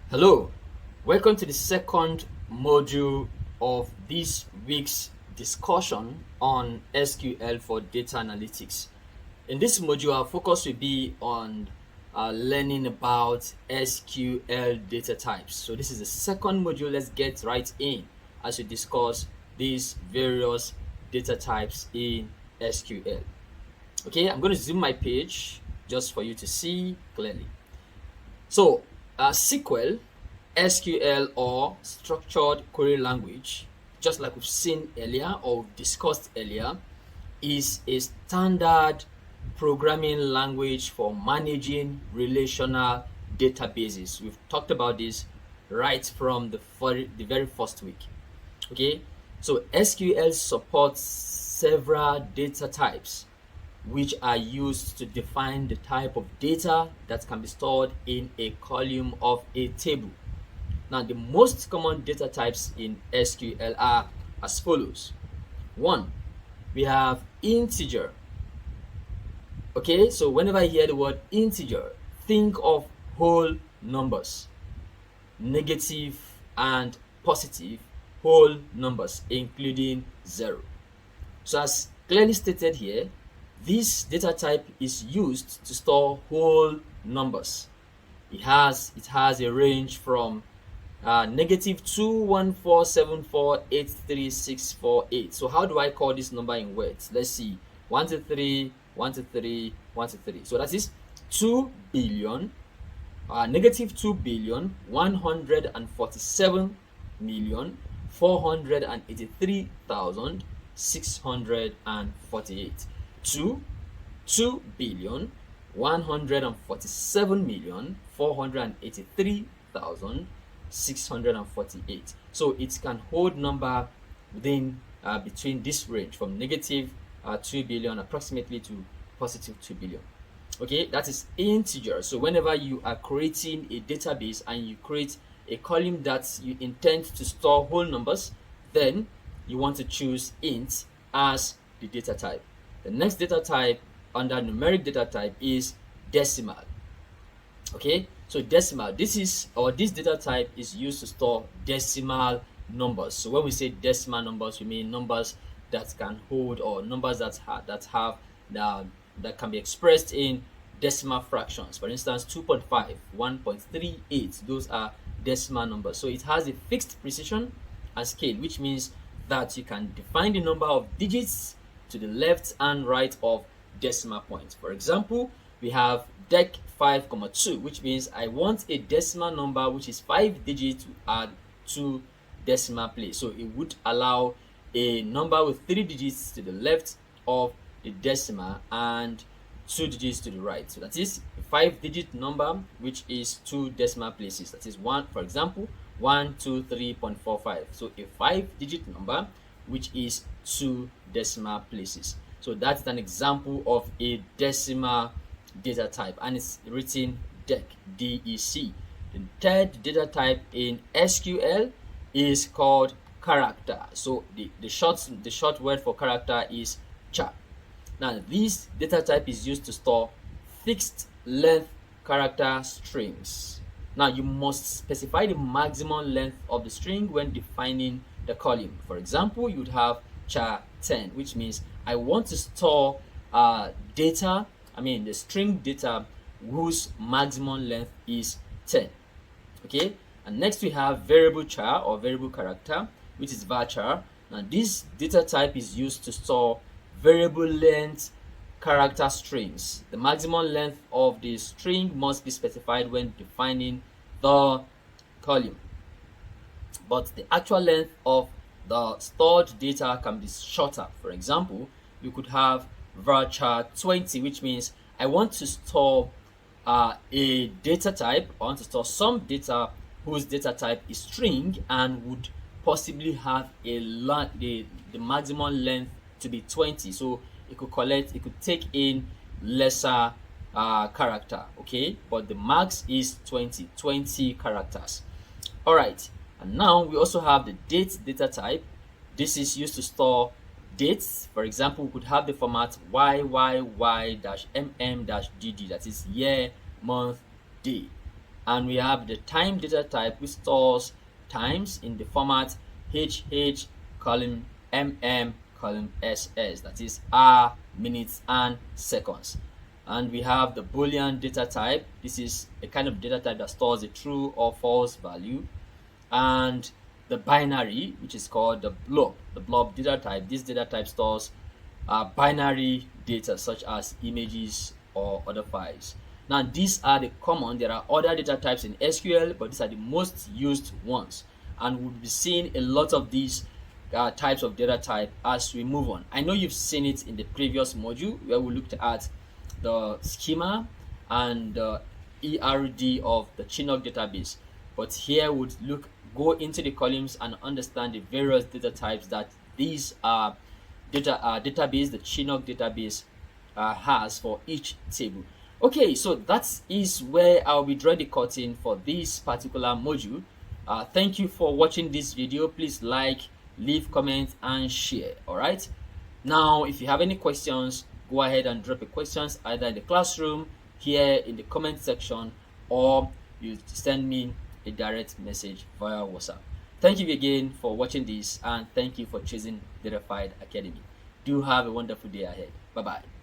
Hello, welcome to the second module of this week's discussion on SQL for data analytics. In this module, our focus will be on learning about SQL data types. So this is the second module. Let's get right in as we discuss these various data types in SQL. Okay, I'm going to zoom my page just for you to see clearly. So SQL or structured query language, just like we've seen earlier or discussed earlier, is a standard programming language for managing relational databases. We've talked about this right from the very first week. Okay, so SQL supports several data types which are used to define the type of data that can be stored in a column of a table. Now, the most common data types in SQL are as follows. One, we have integer. Okay, so whenever I hear the word integer, think of whole numbers, negative and positive whole numbers, including 0. So as clearly stated here, this data type is used to store whole numbers. It has a range from negative 214748368. So how do I call this number in words? Let's see. 123, 123, 123. So that is 2 billion, negative 2 billion 147,483,648. 2 billion 147,483,648. So it can hold number within between this range from negative 2 billion approximately to positive 2 billion. Okay, that is integer. So whenever you are creating a database and you create a column that you intend to store whole numbers, then you want to choose int as the data type. The next data type under numeric data type is decimal. Okay, so decimal, this data type is used to store decimal numbers. So when we say decimal numbers, we mean numbers that can hold, or numbers that can be expressed in decimal fractions. For instance, 2.5, 1.38, those are decimal numbers. So it has a fixed precision and scale, which means that you can define the number of digits to the left and right of decimal point. For example, we have dec 5,2, which means I want a decimal number which is 5 digits to add to decimal place. So it would allow a number with 3 digits to the left of the decimal and 2 digits to the right. So that is a 5-digit number which is 2 decimal places. That is one, for example, 123.45. So a 5-digit number which is 2 decimal places. So that's an example of a decimal data type, and it's written DEC, D-E-C. The third data type in SQL is called character. So the short word for character is char. Now this data type is used to store fixed length character strings. Now you must specify the maximum length of the string when defining the column. For example, you would have char 10, which means I want to store the string data whose maximum length is 10. Okay, and next we have variable char or variable character, which is varchar. Now this data type is used to store variable length character strings. The maximum length of the string must be specified when defining the column, but the actual length of the stored data can be shorter. For example, you could have varchar 20, which means I want to store a data type. I want to store some data whose data type is string and would possibly have the maximum length to be 20. So it could take in lesser character, okay, but the max is 20 characters. All right, and now we also have the date data type. This is used to store dates. For example, we could have the format YYY-MM-DD, that is year, month, day. And we have the time data type, which stores times in the format HH column column SS, that is hour, minutes, and seconds. And we have the Boolean data type. This is a kind of data type that stores a true or false value. And the binary, which is called the blob data type. This data type stores binary data such as images or other files. Now these are the common. There are other data types in SQL, but these are the most used ones, and we'll be seeing a lot of these types of data type as we move on. I know you've seen it in the previous module where we looked at the schema and the ERD of the Chinook database, but here we'll go into the columns and understand the various data types that these database, the Chinook database, has for each table. Okay, so that is where I'll be drawing the curtain for this particular module. Thank you for watching this video. Please like, leave comments, and share. All right. Now, if you have any questions, go ahead and drop your questions either in the classroom, here in the comment section, or you send me a direct message via WhatsApp. Thank you again for watching this, and thank you for choosing Datafied Academy. Do have a wonderful day ahead. Bye bye.